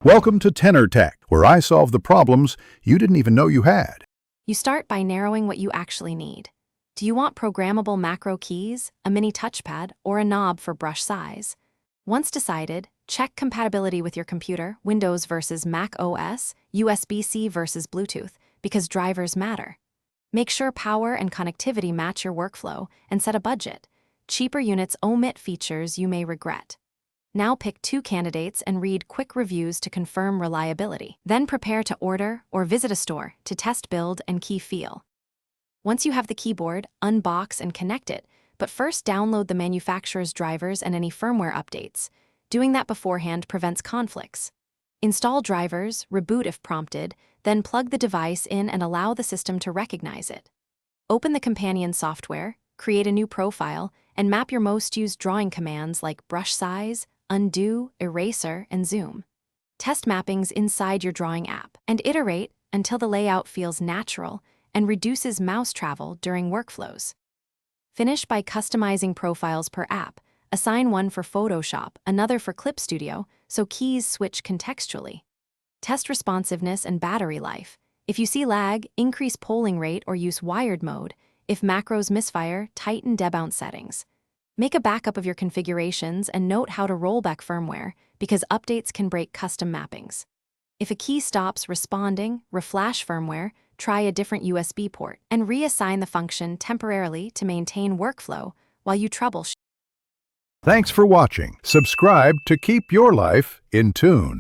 Welcome to Tenor Tech, where I solve the problems you didn't even know you had. You start by narrowing what you actually need. Do you want programmable macro keys, a mini touchpad, or a knob for brush size? Once decided, check compatibility with your computer, Windows versus Mac OS, USB-C versus Bluetooth, because drivers matter. Make sure power and connectivity match your workflow, and set a budget. Cheaper units omit features you may regret. Now pick 2 candidates and read quick reviews to confirm reliability. Then prepare to order or visit a store to test build and key feel. Once you have the keyboard, unbox and connect it, but first download the manufacturer's drivers and any firmware updates. Doing that beforehand prevents conflicts. Install drivers, reboot if prompted, then plug the device in and allow the system to recognize it. Open the companion software, create a new profile, and map your most used drawing commands like brush size, undo, eraser, and zoom. Test mappings inside your drawing app and iterate until the layout feels natural and reduces mouse travel during workflows. Finish by customizing profiles per app. Assign one for Photoshop, another for Clip Studio, so keys switch contextually. Test responsiveness and battery life. If you see lag, increase polling rate or use wired mode. If macros misfire, tighten debounce settings. Make a backup of your configurations and note how to roll back firmware, because updates can break custom mappings. If a key stops responding, reflash firmware, try a different USB port, and reassign the function temporarily to maintain workflow while you troubleshoot. Thanks for watching. Subscribe to keep your life in tune.